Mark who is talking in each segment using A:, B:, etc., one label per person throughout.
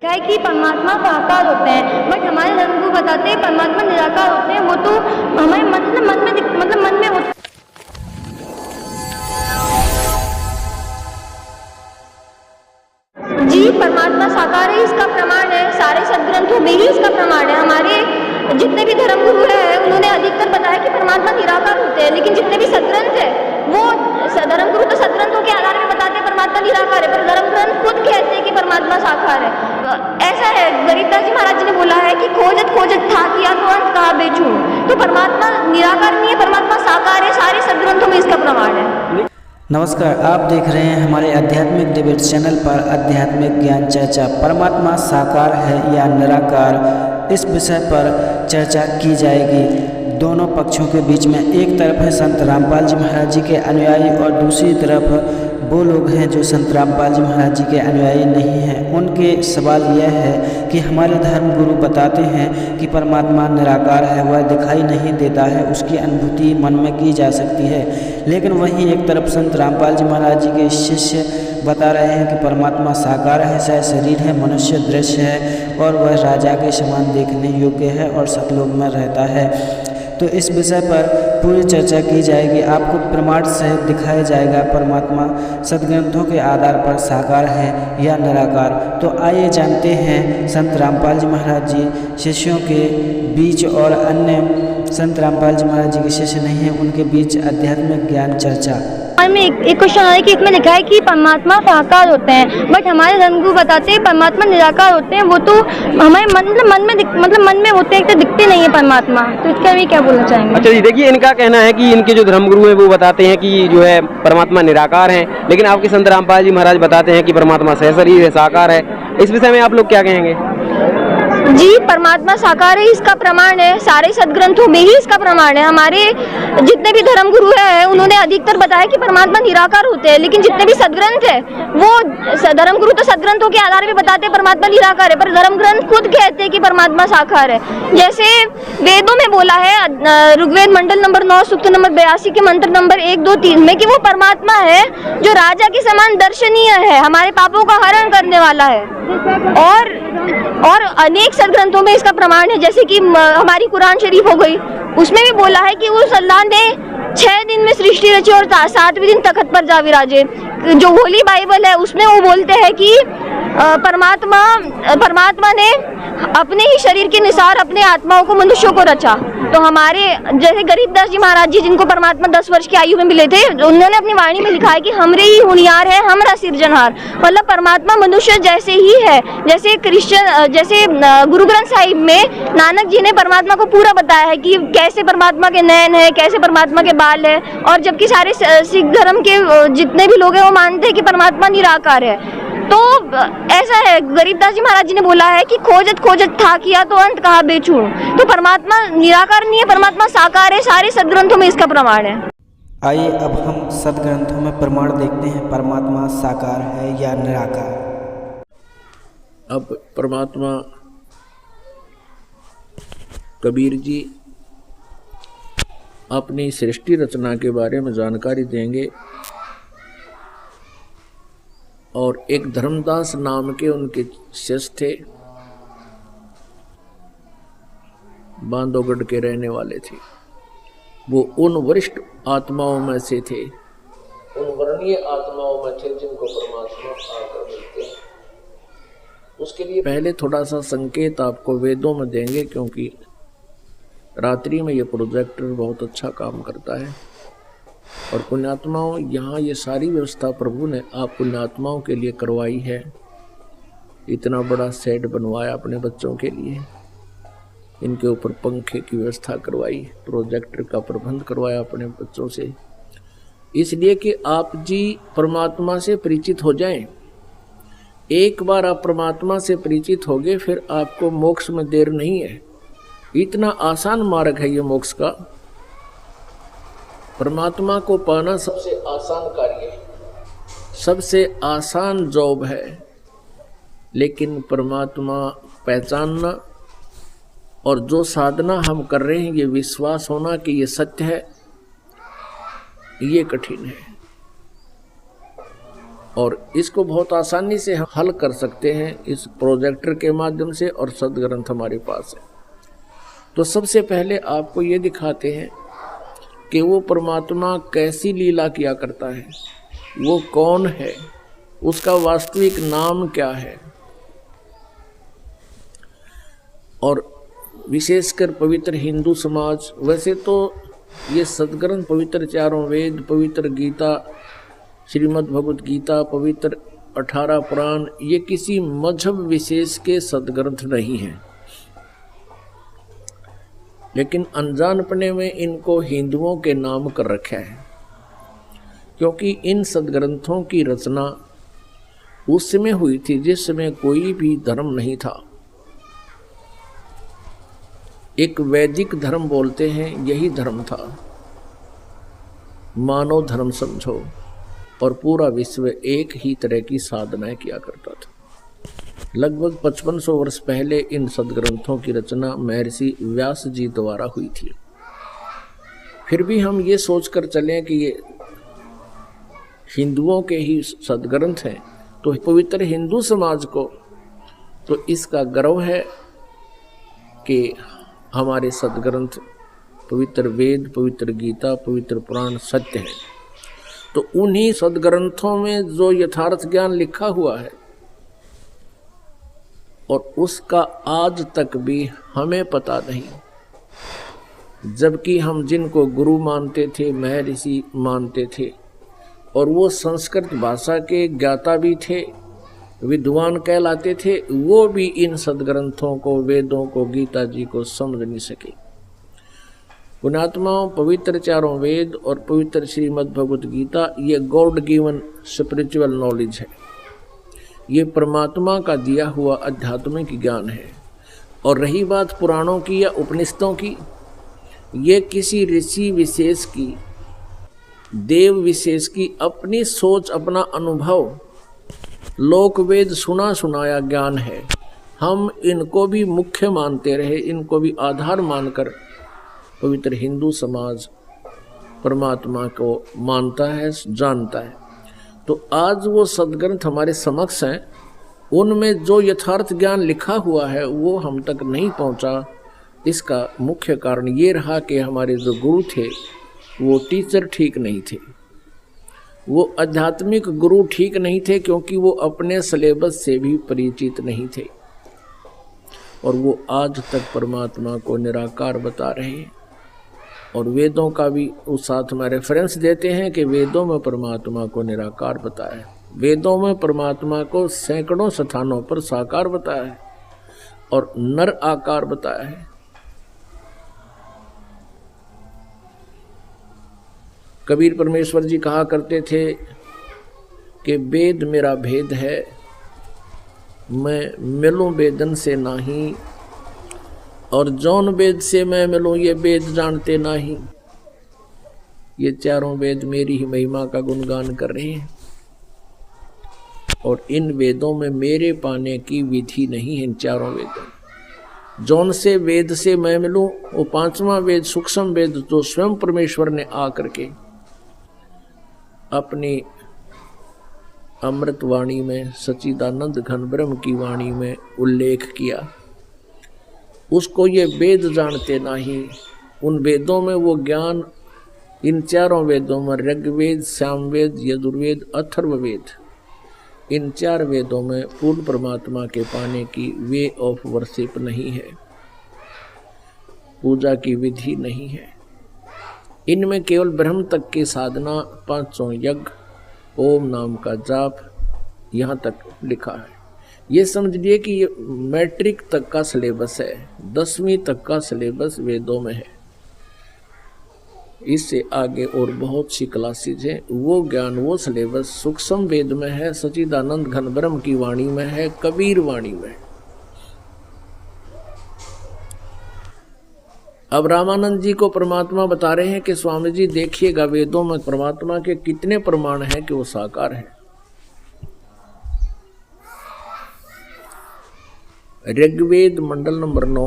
A: है कि परमात्मा साकार होते हैं, बट हमारे धर्म को बताते हैं परमात्मा निराकार होते हैं। वो तो हमारे मन में होते। जी, परमात्मा साकार है, इसका प्रमाण है, सारे सदग्रंथों में ही इसका प्रमाण है। हमारे जितने भी धर्म गुरु हैं उन्होंने अधिकतर बताया कि परमात्मा निराकार होते हैं, लेकिन जितने भी सदग्रंथ है वो धर्म गुरु तो सदग्रंथों के आधार में बताते हैं परमात्मा निराकार है, पर धर्म ग्रंथ खुद कहते हैं कि परमात्मा साकार है। ऐसा है, गरीबदास जी महाराज जी ने बोला है कि खोजत खोजत था किया तो अंत कहा बेचूं। तो परमात्मा निराकार नहीं है, परमात्मा साकार है, सारे सदग्रंथों में इसका प्रमाण है।
B: नमस्कार, आप देख रहे हैं हमारे आध्यात्मिक डिबेट चैनल पर आध्यात्मिक ज्ञान चर्चा। परमात्मा साकार है या निराकार, इस विषय पर चर्चा की जाएगी। दोनों पक्षों के बीच में एक तरफ है संत रामपाल जी महाराज जी के अनुयायी और दूसरी तरफ वो लोग हैं जो संत रामपाल जी महाराज जी के अनुयायी नहीं हैं। उनके सवाल यह है कि हमारे धर्म गुरु बताते हैं कि परमात्मा निराकार है, वह दिखाई नहीं देता है, उसकी अनुभूति मन में की जा सकती है। लेकिन वहीं एक तरफ संत रामपाल जी महाराज जी के शिष्य बता रहे हैं कि परमात्मा साकार है, चाहे शरीर है, मनुष्य दृश्य है और वह राजा के समान देखने योग्य है और सतलोक में रहता है। तो इस विषय पर पूरी चर्चा की जाएगी। आपको प्रमाण सहित दिखाया जाएगा परमात्मा सदग्रंथों के आधार पर साकार है या निराकार। तो आइए जानते हैं संत रामपाल जी महाराज जी शिष्यों के बीच और अन्य संत रामपाल जी महाराज जी के शिष्य नहीं हैं उनके बीच आध्यात्मिक ज्ञान चर्चा।
A: में एक क्वेश्चन आ रहा है कि इसमें लिखा है कि परमात्मा साकार होते हैं, बट हमारे धर्म गुरु बताते हैं परमात्मा निराकार होते हैं। वो तो हमारे मन में होते हैं, तो दिखते नहीं है परमात्मा। तो इसका भी क्या बोलना चाहेंगे?
C: अच्छा जी, देखिए, इनका कहना है कि इनके जो धर्म गुरु हैं वो बताते हैं कि जो है परमात्मा निराकार है, लेकिन आपके संत रामपाल जी महाराज बताते हैं कि परमात्मा सहशरीर है, साकार है। इस विषय में आप लोग क्या कहेंगे?
A: जी, परमात्मा साकार है, इसका प्रमाण है, सारे सदग्रंथों में ही इसका प्रमाण है। हमारे जितने भी धर्म गुरु हैं उन्होंने अधिकतर बताया कि परमात्मा निराकार होते हैं, लेकिन जितने भी सदग्रंथ है वो धर्म गुरु तो सदग्रंथों के आधार में बताते हैं परमात्मा निराकार है, पर धर्म ग्रंथ खुद कहते हैं कि परमात्मा साकार है। जैसे वेदों में बोला है, ऋग्वेद मंडल नंबर 9 सूक्त नंबर 82 के मंत्र नंबर 1, 2, 3 में कि वो परमात्मा है जो राजा के समान दर्शनीय है, हमारे पापों का हरण करने वाला है। और अनेक सदग्रंथों में इसका प्रमाण है, जैसे कि हमारी कुरान शरीफ हो गई, उसमें भी बोला है कि उस अल्लाह ने 6 दिन में सृष्टि रची और 7वें दिन तख्त पर जा विराजे। जो होली बाइबल है उसमें वो बोलते हैं कि परमात्मा ने अपने ही शरीर के अनुसार अपने आत्माओं को मनुष्यों को रचा। तो हमारे जैसे गरीबदास जी महाराज जी जिनको परमात्मा 10 वर्ष की आयु में मिले थे, उन्होंने अपनी वाणी में लिखा है कि हमरे ही हुनियार है, हमरा सिरजनहार। मतलब परमात्मा मनुष्य जैसे ही है। जैसे गुरु ग्रंथ साहिब में नानक जी ने परमात्मा को पूरा बताया है कि कैसे परमात्मा के नयन है, कैसे परमात्मा के बाल है। और जबकि सारे सिख धर्म के जितने भी लोग हैं वो मानते हैं कि परमात्मा निराकार है। तो ऐसा है, गरीबदास जी महाराज जी ने बोला है कि खोजत खोजत था किया तो अंत कहा बेचूं। तो परमात्मा निराकार नहीं है, परमात्मा साकार है, सारे सदग्रंथों में इसका प्रमाण है।
B: आइए अब हम सदग्रंथों में प्रमाण देखते हैं परमात्मा साकार है या निराकार।
D: अब परमात्मा कबीर जी अपनी सृष्टि रचना के बारे में जानकारी देंगे और एक धर्मदास नाम के उनके शिष्य थे, बांधवगढ़ के रहने वाले थे। वो उन वरिष्ठ आत्माओं में से थे, उन वर्णीय आत्माओं में थे जिनको परमात्मा आकर मिलते हैं। उसके लिए पहले थोड़ा सा संकेत आपको वेदों में देंगे, क्योंकि रात्रि में ये प्रोजेक्टर बहुत अच्छा काम करता है। और पुण्यात्माओं, यहाँ ये सारी व्यवस्था प्रभु ने आप पुण्यात्माओं के लिए करवाई है। इतना बड़ा सेट बनवाया अपने बच्चों के लिए, इनके ऊपर पंखे की व्यवस्था करवाई, प्रोजेक्टर का प्रबंध करवाया अपने बच्चों से, इसलिए कि आप जी परमात्मा से परिचित हो जाएं। एक बार आप परमात्मा से परिचित हो गए, फिर आपको मोक्ष में देर नहीं है। इतना आसान मार्ग है ये मोक्ष का। परमात्मा को पाना सबसे आसान कार्य है, सबसे आसान जॉब है। लेकिन परमात्मा पहचानना और जो साधना हम कर रहे हैं, ये विश्वास होना कि ये सत्य है, ये कठिन है। और इसको बहुत आसानी से हम हल कर सकते हैं इस प्रोजेक्टर के माध्यम से, और सदग्रंथ हमारे पास है। तो सबसे पहले आपको ये दिखाते हैं कि वो परमात्मा कैसी लीला किया करता है, वो कौन है, उसका वास्तविक नाम क्या है। और विशेषकर पवित्र हिंदू समाज, वैसे तो ये सदग्रंथ पवित्र चारों वेद, पवित्र गीता, श्रीमद् भगवत गीता, पवित्र 18 पुराण, ये किसी मजहब विशेष के सदग्रंथ नहीं हैं, लेकिन अनजानपने में इनको हिंदुओं के नाम कर रखा है, क्योंकि इन सदग्रंथों की रचना उस समय हुई थी जिस समय कोई भी धर्म नहीं था। एक वैदिक धर्म बोलते हैं, यही धर्म था, मानव धर्म समझो, और पूरा विश्व एक ही तरह की साधनाएं किया करता था। लगभग 5500 वर्ष पहले इन सदग्रंथों की रचना महर्षि व्यास जी द्वारा हुई थी। फिर भी हम ये सोचकर चलें कि ये हिंदुओं के ही सदग्रंथ हैं, तो पवित्र हिंदू समाज को तो इसका गर्व है कि हमारे सदग्रंथ पवित्र वेद, पवित्र गीता, पवित्र पुराण सत्य है। तो उन्हीं सदग्रंथों में जो यथार्थ ज्ञान लिखा हुआ है, और उसका आज तक भी हमें पता नहीं, जबकि हम जिनको गुरु मानते थे, महर्षि मानते थे, और वो संस्कृत भाषा के ज्ञाता भी थे, विद्वान कहलाते थे, वो भी इन सदग्रंथों को, वेदों को, गीता जी को समझ नहीं सके। पुण्यात्माओं, पवित्र चारों वेद और पवित्र श्रीमद् भगवत गीता ये गॉड गिवन स्पिरिचुअल नॉलेज है, ये परमात्मा का दिया हुआ आध्यात्मिक ज्ञान है। और रही बात पुराणों की या उपनिषदों की, ये किसी ऋषि विशेष की, देव विशेष की अपनी सोच, अपना अनुभव, लोक वेद सुना सुनाया ज्ञान है। हम इनको भी मुख्य मानते रहे, इनको भी आधार मानकर पवित्र हिंदू समाज परमात्मा को मानता है, जानता है। तो आज वो सदग्रंथ हमारे समक्ष हैं, उनमें जो यथार्थ ज्ञान लिखा हुआ है वो हम तक नहीं पहुंचा। इसका मुख्य कारण ये रहा कि हमारे जो गुरु थे वो टीचर ठीक नहीं थे, वो आध्यात्मिक गुरु ठीक नहीं थे, क्योंकि वो अपने सिलेबस से भी परिचित नहीं थे, और वो आज तक परमात्मा को निराकार बता रहे हैं। और वेदों का भी उस साथ में रेफरेंस देते हैं कि वेदों में परमात्मा को निराकार बताया है, वेदों में परमात्मा को सैकड़ों स्थानों पर साकार बताया है और नर आकार बताया है। कबीर परमेश्वर जी कहा करते थे कि वेद मेरा भेद है, मैं मिलूं वेदन से नाही, और जौन वेद से मैं मिलूं ये वेद जानते नहीं। ये चारों वेद मेरी ही महिमा का गुणगान कर रहे हैं, और इन वेदों में मेरे पाने की विधि नहीं है। इन चारों वेदों जौन से वेद से मैं मिलूं, वो पांचवा वेद सूक्ष्म वेद जो स्वयं परमेश्वर ने आकर के अपनी अमृत वाणी में, सच्चिदानंद घन ब्रह्म की वाणी में उल्लेख किया, उसको ये वेद जानते नहीं। उन वेदों में वो ज्ञान, इन चारों वेदों में ऋग्वेद, सामवेद, यजुर्वेद, अथर्ववेद, इन चार वेदों में पूर्ण परमात्मा के पाने की वे ऑफ वर्शिप नहीं है, पूजा की विधि नहीं है। इनमें केवल ब्रह्म तक की साधना, 500 यज्ञ, ओम नाम का जाप, यहाँ तक लिखा है। ये समझ लिए कि ये मैट्रिक तक का सिलेबस है, 10वीं तक का सिलेबस वेदों में है। इससे आगे और बहुत सी क्लासेज हैं। वो ज्ञान, वो सिलेबस सूक्ष्म वेद में है, सच्चिदानंद घन ब्रह्म की वाणी में है, कबीर वाणी में। अब रामानंद जी को परमात्मा बता रहे हैं कि स्वामी जी देखिएगा वेदों में परमात्मा के कितने प्रमाण हैं कि वो साकार है। ऋग्वेद मंडल नंबर 9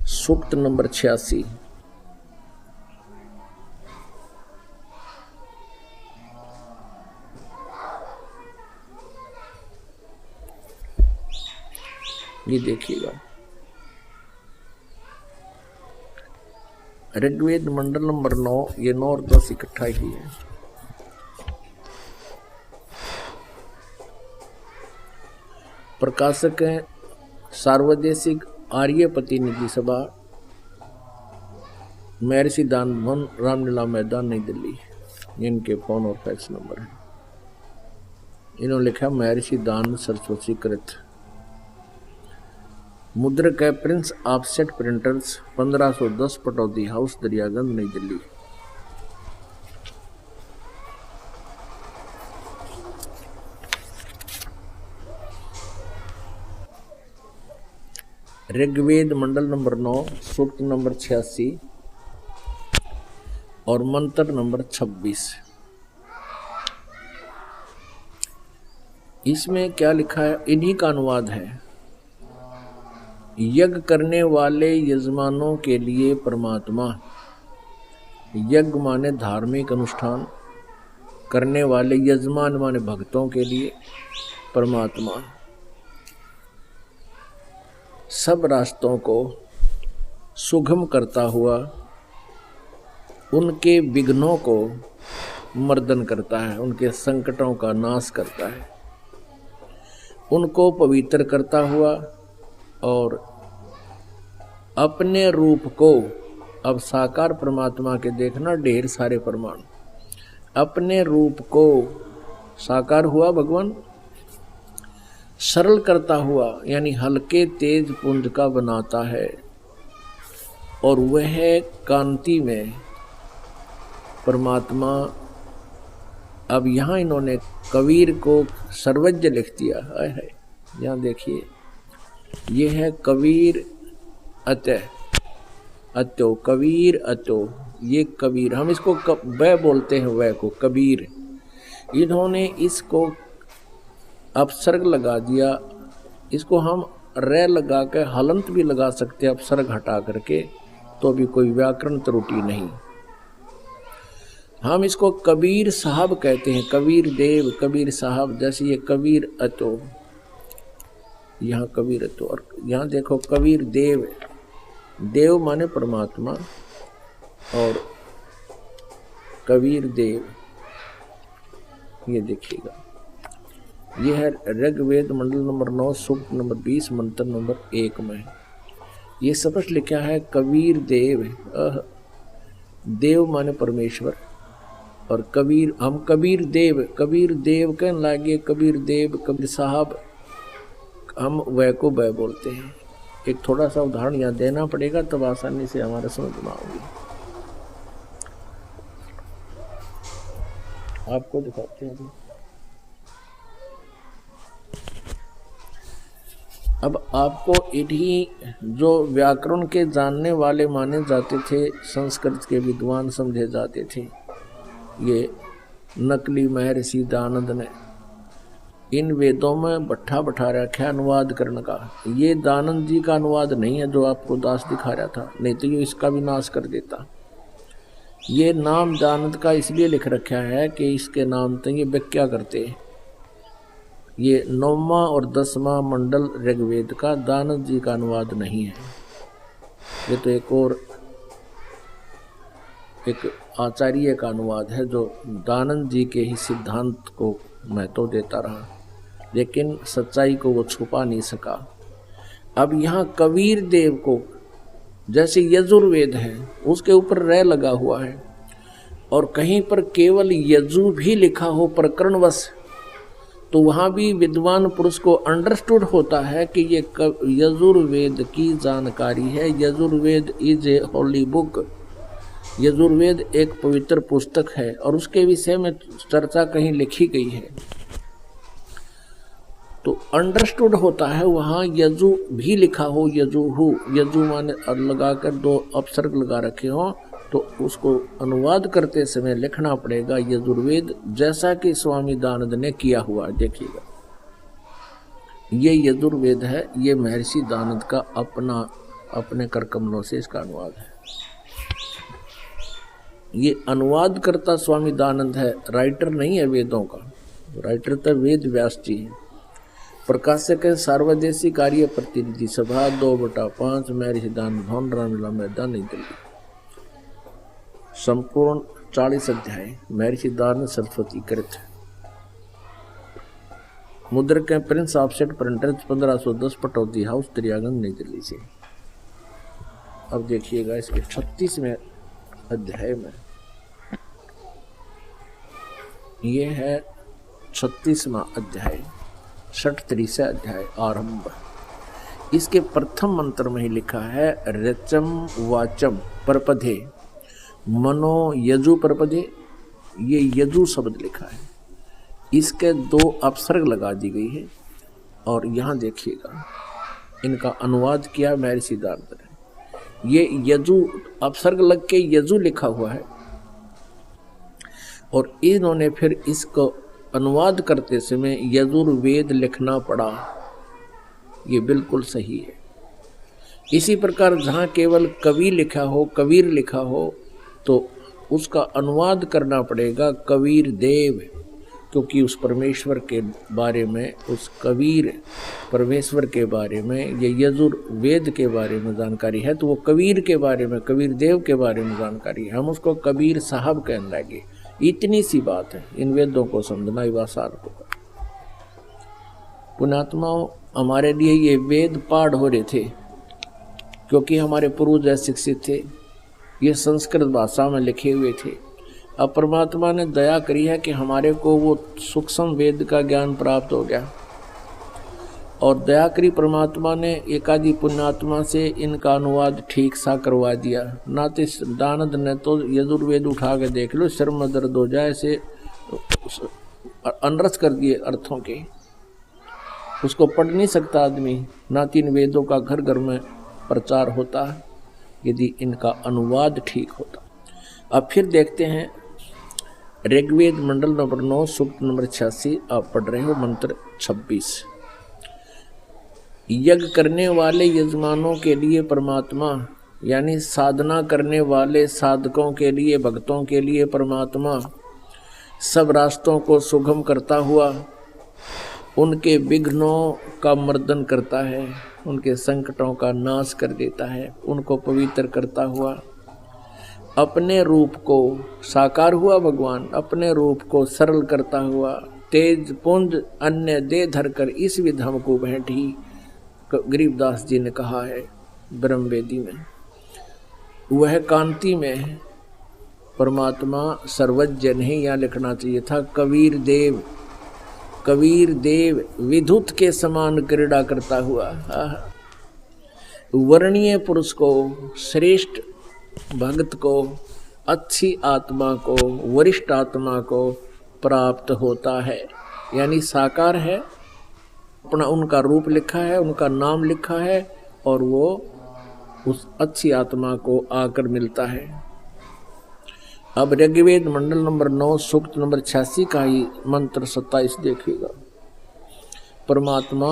D: सूक्त नंबर 86, ये देखिएगा, ऋग्वेद मंडल नंबर 9, ये 9 और 10 इकट्ठा ही है। प्रकाशक हैं सार्वदेशिक आर्य प्रतिनिधि सभा, महर्षि दान भवन, रामलीला मैदान, नई दिल्ली। इनके फोन और फैक्स नंबर है। इन्होंने लिखा महर्षि दान सरस्वती कृत। मुद्रक है Prince offset printers, 1510 Pataudi house, Daryaganj, नई दिल्ली। ऋग्वेद मंडल नंबर 9, सूक्त नंबर 86 और मंत्र नंबर 26। इसमें क्या लिखा है, इन्हीं का अनुवाद है। यज्ञ करने वाले यजमानों के लिए परमात्मा, यज्ञ माने धार्मिक अनुष्ठान करने वाले, यजमान माने भक्तों के लिए परमात्मा सब रास्तों को सुगम करता हुआ उनके विघ्नों को मर्दन करता है, उनके संकटों का नाश करता है, उनको पवित्र करता हुआ और अपने रूप को, अब साकार परमात्मा के देखना ढेर सारे प्रमाण, अपने रूप को साकार हुआ भगवान, सरल करता हुआ यानी हल्के तेज पुंज का बनाता है और वह कांति में परमात्मा। अब यहाँ इन्होंने कबीर को सर्वज्ञ लिख दिया है। यहाँ देखिए, ये है कबीर अत्यो, कबीर अत्यो, ये कबीर, हम इसको वह बोलते हैं, वह को कबीर। इन्होंने इसको अपसर्ग लगा दिया, इसको हम रे लगा के हलंत भी लगा सकते हैं अपसर्ग हटा करके, तो भी कोई व्याकरण त्रुटि नहीं। हम इसको कबीर साहब कहते हैं, कबीर देव, कबीर साहब, जैसे ये कबीर अतो, यहाँ कबीर अतो, और यहाँ देखो कबीर देव, देव माने परमात्मा और कबीर देव। ये देखिएगा, ये है ऋग्वेद मंडल नंबर 9, सूक्त नंबर 20, मंत्र नंबर 1 में ये स्पष्ट लिखा है कबीर देव। देव माने परमेश्वर और कबीर, हम कबीर देव कहने लगे, कबीर देव, कबीर साहब, हम वह को वह बोलते हैं। एक थोड़ा सा उदाहरण यहाँ देना पड़ेगा तब आसानी से हमारे समझ में आओगी। आपको दिखाते हैं। अब आपको इन्हीं जो व्याकरण के जानने वाले माने जाते थे, संस्कृत के विद्वान समझे जाते थे, ये नकली महर्षि दानंद ने इन वेदों में बैठा रखा अनुवाद करने का। ये दानंद जी का अनुवाद नहीं है जो आपको दास दिखा रहा था, नहीं तो ये इसका भी नाश कर देता। ये नाम दानंद का इसलिए लिख रखा है कि इसके नाम तो ये व्याख्या करते हैं। ये 9वां और 10वां मंडल ऋग्वेद का दानंद जी का अनुवाद नहीं है। ये तो एक आचार्य का अनुवाद है जो दानंद जी के ही सिद्धांत को महत्व देता रहा, लेकिन सच्चाई को वो छुपा नहीं सका। अब यहाँ कबीर देव को, जैसे यजुर्वेद है उसके ऊपर रे लगा हुआ है और कहीं पर केवल यजु भी लिखा हो प्रकरणवश, तो वहाँ भी विद्वान पुरुष को अंडरस्टूड होता है कि ये यजुर्वेद की जानकारी है। Yajurveda is a Holi book, Yajurveda एक पवित्र पुस्तक है और उसके विषय में चर्चा कहीं लिखी गई है, तो अंडरस्टूड होता है वहाँ यजु भी लिखा हो, यजुहु, यजु माने लगाकर 2 अपसर्ग लगा रखे हो, तो उसको अनुवाद करते समय लिखना पड़ेगा यजुर्वेद, जैसा कि स्वामी दानंद ने किया हुआ। देखिएगा, ये यजुर्वेद है, ये महर्षि दानंद का अपने कर कमलों से इसका अनुवाद है। ये अनुवाद करता स्वामी दानंद है, राइटर नहीं है वेदों का। राइटर तो वेद व्यास जी है। प्रकाशक है सार्वदेशी कार्य प्रतिनिधि सभा 2/5 महर्षि सिद्धांत भवन रामलीला मैदान नई दिल्ली। संपूर्ण 40 अध्याय महर्षि सिद्धांत सरस्वती कृत। मुद्रक है Prince offset printers 1510 Pataudi house Daryaganj नई दिल्ली से। अब देखिएगा इसके 36वें अध्याय में, ये है 36वां अध्याय, 63 अध्याय आरंभ। इसके प्रथम मंत्र में ही लिखा है रचम वाचम परपधे मनो यजु परपधे, ये यजु शब्द लिखा है। इसके 2 अपसर्ग लगा दी गई है और यहाँ देखिएगा इनका अनुवाद किया महर्षि सिद्धार्थ ने। ये यजु अपसर्ग लग के यजु लिखा हुआ है और इन्होंने फिर इसको अनुवाद करते समय यजुर्वेद लिखना पड़ा। ये बिल्कुल सही है। इसी प्रकार जहाँ केवल कवि लिखा हो, कबीर लिखा हो, तो उसका अनुवाद करना पड़ेगा कबीर देव, क्योंकि उस परमेश्वर के बारे में, उस कबीर परमेश्वर के बारे में, ये यजुर्वेद के बारे में जानकारी है, तो वो कबीर के बारे में, कबीर देव के बारे में जानकारी है। हम उसको कबीर साहब कहने लगे। इतनी सी बात है, इन वेदों को समझना ही आसान होगा। पुण्यात्माओं, हमारे लिए ये वेद पाठ हो रहे थे क्योंकि हमारे पूर्वज शिक्षित थे, ये संस्कृत भाषा में लिखे हुए थे। अब परमात्मा ने दया करी है कि हमारे को वो सूक्ष्म वेद का ज्ञान प्राप्त हो गया और दया करी परमात्मा ने एकादि पुण्यात्मा से इनका अनुवाद ठीक सा करवा दिया। नाते दानद ने तो यजुर्वेद उठा के देख लो, सिर में दर्द हो जाए से अनरस कर दिए अर्थों के, उसको पढ़ नहीं सकता आदमी। ना 3 वेदों का घर घर में प्रचार होता है यदि इनका अनुवाद ठीक होता। अब फिर देखते हैं ऋग्वेद मंडल नंबर 9 सूक्त नंबर 86 आप पढ़ रहे हो मंत्र 26। यज्ञ करने वाले यजमानों के लिए परमात्मा, यानी साधना करने वाले साधकों के लिए, भक्तों के लिए परमात्मा सब रास्तों को सुगम करता हुआ उनके विघ्नों का मर्दन करता है, उनके संकटों का नाश कर देता है, उनको पवित्र करता हुआ अपने रूप को साकार हुआ भगवान, अपने रूप को सरल करता हुआ तेज पुंज अन्य दे धरकर इस विधम को बैठी, गरीबदास जी ने कहा है ब्रह्मवेदी में। वह कांति में परमात्मा सर्वज्ञ नहीं, यहाँ लिखना चाहिए था कबीर देव, कबीर देव विद्युत के समान क्रीड़ा करता हुआ वर्णीय पुरुष को, श्रेष्ठ भक्त को, अच्छी आत्मा को, वरिष्ठ आत्मा को प्राप्त होता है। यानी साकार है, अपना उनका रूप लिखा है, उनका नाम लिखा है और वो उस अच्छी आत्मा को आकर मिलता है। अब ऋग्वेद मंडल नंबर 9 सूक्त नंबर 86 का ही मंत्र 27 देखिएगा। परमात्मा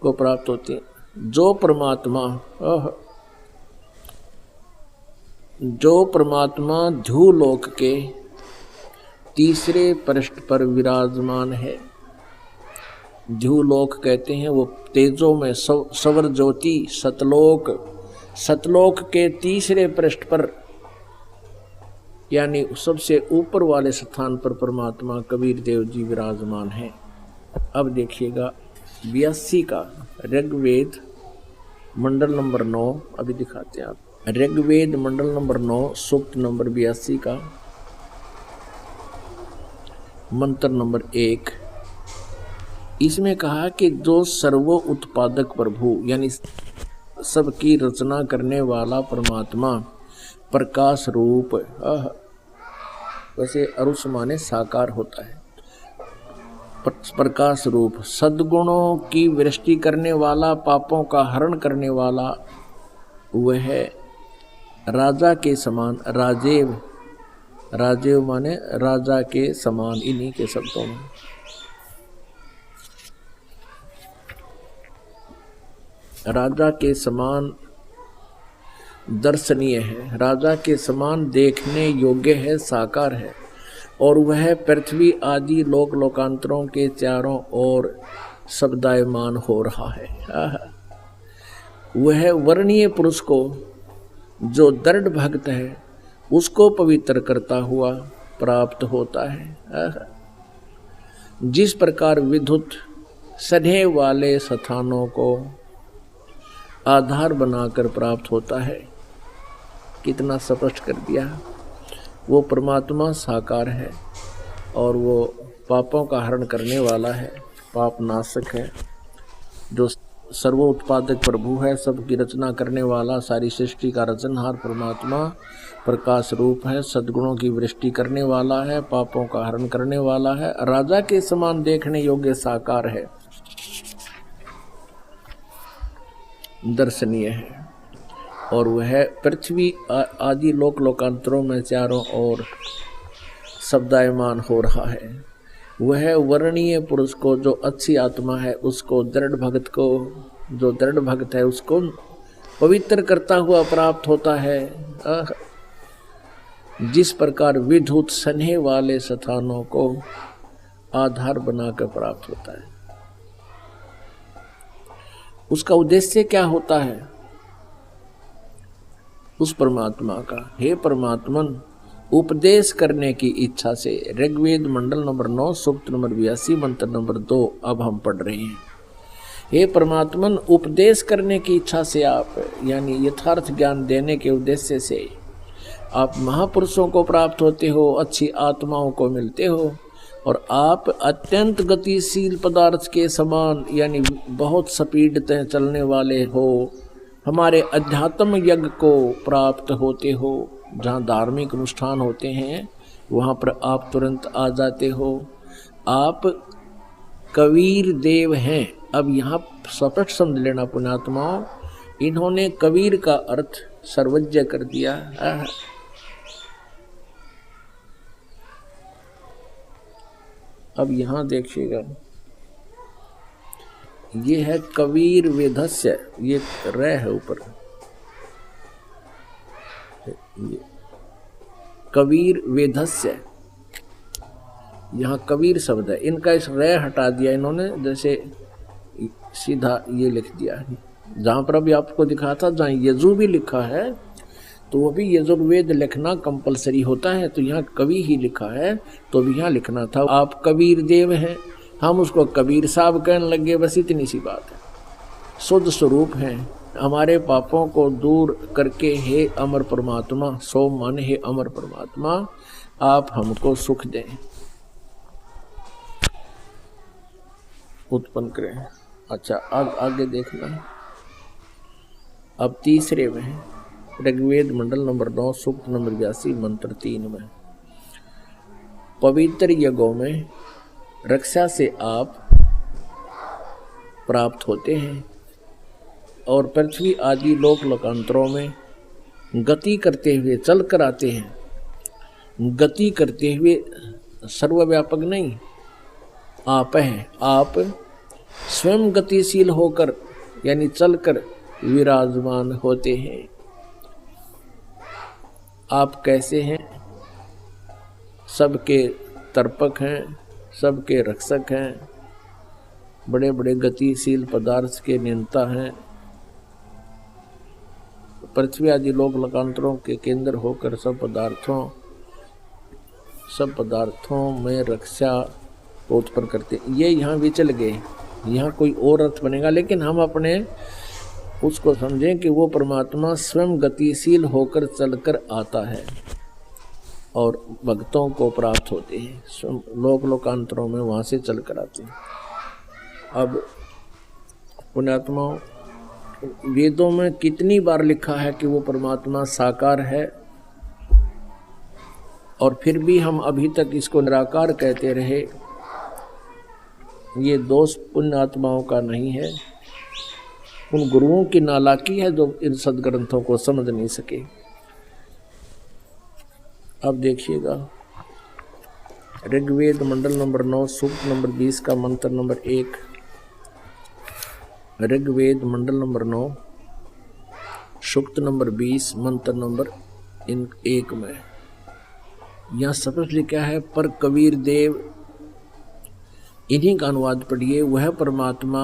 D: को प्राप्त होते हैं जो परमात्मा ध्रुवलोक के तीसरे पृष्ठ पर विराजमान है। ध्रुवलोक कहते हैं वो तेजों में सवर ज्योति सतलोक, सतलोक के तीसरे पृष्ठ पर यानी सबसे ऊपर वाले स्थान पर परमात्मा कबीर देव जी विराजमान हैं। अब देखिएगा 82 का ऋग्वेद मंडल नंबर 9 अभी दिखाते हैं आप। ऋग्वेद मंडल नंबर 9 सूक्त नंबर 82 का मंत्र नंबर 1। इसमें कहा कि जो सर्व उत्पादक प्रभु यानी सबकी रचना करने वाला परमात्मा प्रकाश रूप, वैसे अरुष माने साकार होता है, प्रकाश रूप सद्गुणों की वृष्टि करने वाला, पापों का हरण करने वाला, वह राजा के समान, राजेव, राजेव माने राजा के समान, इन्हीं के शब्दों में राजा के समान दर्शनीय है, राजा के समान देखने योग्य है, साकार है। और वह पृथ्वी आदि लोक लोकांतरों के चारों ओर शब्दायमान हो रहा है। वह वर्णीय पुरुष को जो दृढ़ भक्त है उसको पवित्र करता हुआ प्राप्त होता है। जिस प्रकार विद्युत सने वाले स्थानों को आधार बनाकर प्राप्त होता है, कितना स्पष्ट कर दिया। वो परमात्मा साकार है और वो पापों का हरण करने वाला है, पाप नाशक है, जो सर्वोत्पादक प्रभु है, सबकी रचना करने वाला, सारी सृष्टि का रचनहार परमात्मा प्रकाश रूप है, सद्गुणों की वृष्टि करने वाला है, पापों का हरण करने वाला है, राजा के समान देखने योग्य साकार है, दर्शनीय है। और वह पृथ्वी आदि लोक लोकांतरों में चारों ओर शब्दायमान हो रहा है। वह वर्णीय पुरुष को जो अच्छी आत्मा है उसको दृढ़ भक्त को, जो दृढ़ भक्त है उसको पवित्र करता हुआ प्राप्त होता है। जिस प्रकार विद्युत सने वाले स्थानों को आधार बनाकर प्राप्त होता है। उसका उद्देश्य क्या होता है उस परमात्मा का? हे परमात्मन, उपदेश करने की इच्छा से ऋग्वेद मंडल नंबर 9 सूक्त नंबर 82 मंत्र नंबर 2 अब हम पढ़ रहे हैं। हे परमात्मन, उपदेश करने की इच्छा से आप, यानी यथार्थ ज्ञान देने के उद्देश्य से आप महापुरुषों को प्राप्त होते हो, अच्छी आत्माओं को मिलते हो, और आप अत्यंत गतिशील पदार्थ के समान, यानी बहुत स्पीड से चलने वाले हो, हमारे अध्यात्म यज्ञ को प्राप्त होते हो। जहाँ धार्मिक अनुष्ठान होते हैं वहाँ पर आप तुरंत आ जाते हो। आप कबीर देव हैं। अब यहाँ स्पष्ट समझ लेना पुण्यात्माओं, इन्होंने कबीर का अर्थ सर्वज्ञ कर दिया। अब यहाँ देखिएगा, ये है कबीर वेधस्य, ये रे है ऊपर, ये कबीर वेधस्य, यहाँ कबीर शब्द है, इनका इस रे हटा दिया इन्होंने, जैसे सीधा ये लिख दिया। जहाँ पर अभी आपको दिखा था, जहाँ यजु भी लिखा है तो वो भी यजुर्वेद लिखना कंपलसरी होता है, तो यहाँ कवि ही लिखा है तो भी यहाँ लिखना था। आप कबीर देव हैं, हम उसको कबीर साहब कहने लगे, बस इतनी सी बात है। शुद्ध स्वरूप हैं, हमारे पापों को दूर करके हे अमर परमात्मा, सो मन हे अमर परमात्मा, आप हमको सुख दें, उत्पन्न करें। अच्छा, आगे देखना। अब तीसरे में ऋग्वेद मंडल नंबर 9 सूक्त नंबर 82 मंत्र 3 में, पवित्र यज्ञों में रक्षा से आप प्राप्त होते हैं और पृथ्वी आदि लोक लोकांतरों में गति करते हुए चल कर आते हैं। गति करते हुए सर्वव्यापक नहीं, आप हैं। आप स्वयं गतिशील होकर, यानी चलकर विराजमान होते हैं। आप कैसे हैं? सबके तर्पक हैं, सबके रक्षक हैं, बड़े बड़े गतिशील पदार्थ के नियंता हैं, पृथ्वी आदि लोक लोकांतरों के केंद्र होकर सब पदार्थों में रक्षा उत्पन्न करते। ये यहाँ भी चल गए, यहाँ कोई और अर्थ बनेगा, लेकिन हम अपने उसको समझें कि वो परमात्मा स्वयं गतिशील होकर चलकर आता है और भक्तों को प्राप्त होते हैं, लोक लोकांतरों में वहाँ से चल कर आते हैं। अब पुण्यात्माओं, वेदों में कितनी बार लिखा है कि वो परमात्मा साकार है, और फिर भी हम अभी तक इसको निराकार कहते रहे। ये दोष पुण्यात्माओं का नहीं है, उन गुरुओं की नालायकी है जो इन सदग्रंथों को समझ नहीं सके। अब देखिएगा, ऋग्वेद मंडल नंबर 9 सूक्त नंबर 20 का मंत्र नंबर 1। ऋग्वेद मंडल नंबर 9 सूक्त नंबर 20 मंत्र नंबर 1 में, यहाँ स्पष्ट लिखा है पर कबीर देव, इन्हीं का अनुवाद पढ़िए, वह परमात्मा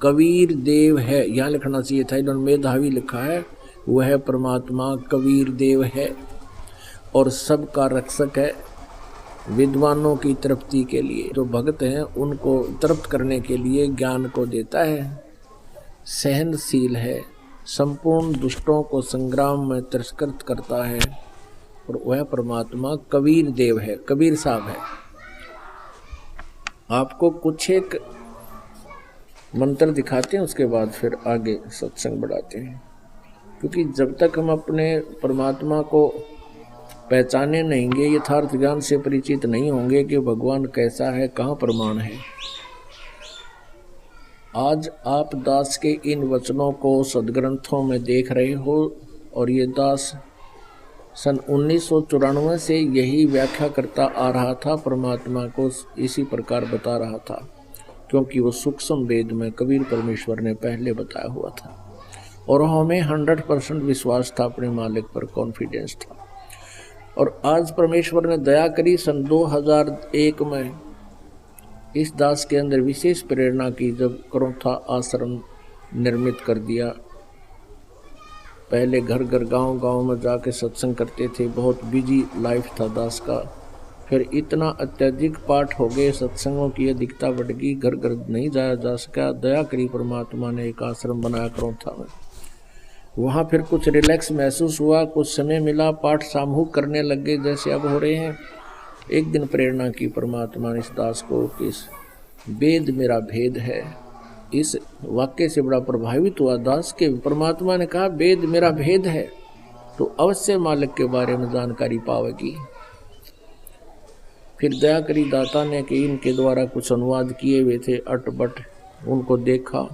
D: कबीर देव है। यहाँ लिखना चाहिए था, इन्होंने मेधावी लिखा है, वह परमात्मा कबीर देव है और सबका रक्षक है, विद्वानों की तृप्ति के लिए, जो भक्त हैं उनको तृप्त करने के लिए ज्ञान को देता है, सहनशील है, संपूर्ण दुष्टों को संग्राम में तिरस्कृत करता है, और वह परमात्मा कबीर देव है, कबीर साहब है। आपको कुछ एक मंत्र दिखाते हैं, उसके बाद फिर आगे सत्संग बढ़ाते हैं, क्योंकि जब तक हम अपने परमात्मा को पहचाने नहीं, यथार्थ ज्ञान से परिचित नहीं होंगे कि भगवान कैसा है, कहाँ प्रमाण है। आज आप दास के इन वचनों को सदग्रंथों में देख रहे हो, और ये दास सन 1994 से यही व्याख्या करता आ रहा था, परमात्मा को इसी प्रकार बता रहा था, क्योंकि वो सूक्ष्म वेद में कबीर परमेश्वर ने पहले बताया हुआ था, और हमें 100% विश्वास था, अपने मालिक पर कॉन्फिडेंस था। और आज परमेश्वर ने दया करी, सन 2001 में इस दास के अंदर विशेष प्रेरणा की, जब करौथा आश्रम निर्मित कर दिया। पहले घर घर गांव गांव में जाके सत्संग करते थे, बहुत बिजी लाइफ था दास का। फिर इतना अत्यधिक पाठ हो गए, सत्संगों की अधिकता बढ़ गई, घर घर नहीं जाया जा सका। दया करी परमात्मा ने, एक आश्रम बनाया करौथा में। वहाँ फिर कुछ रिलैक्स महसूस हुआ, कुछ समय मिला, पाठ सामूहिक करने लग गए जैसे अब हो रहे हैं। एक दिन प्रेरणा की परमात्मा ने इस दास को कि वेद मेरा भेद है। इस वाक्य से बड़ा प्रभावित हुआ दास के। परमात्मा ने कहा वेद मेरा भेद है, तो अवश्य मालिक के बारे में जानकारी पावेगी। फिर दया करी दाता ने कि इनके द्वारा कुछ अनुवाद किए हुए थे अटबट, उनको देखा,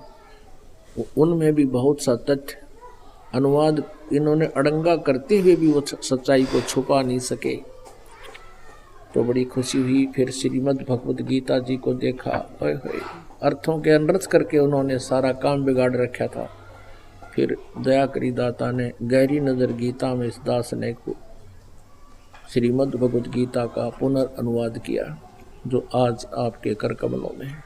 D: उनमें भी बहुत सा तथ्य अनुवाद इन्होंने अड़ंगा करते हुए भी वो सच्चाई को छुपा नहीं सके, तो बड़ी खुशी हुई। फिर श्रीमद् भगवत गीता जी को देखा, ओए होए, अर्थों के अनर्थ करके उन्होंने सारा काम बिगाड़ रखा था। फिर दया करी दाता ने गहरी नज़र गीता में इस दास ने श्रीमद् भगवत गीता का पुनर्अनुवाद किया, जो आज आपके कर कमलों में है।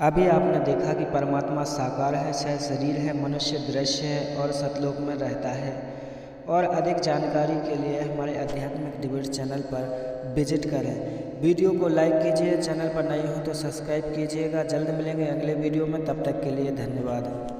B: अभी आपने देखा कि परमात्मा साकार है, सह शरीर है, मनुष्य दृश्य है और सतलोक में रहता है। और अधिक जानकारी के लिए हमारे आध्यात्मिक डिबेट चैनल पर विजिट करें। वीडियो को लाइक कीजिए, चैनल पर नए हो तो सब्सक्राइब कीजिएगा। जल्द मिलेंगे अगले वीडियो में, तब तक के लिए धन्यवाद।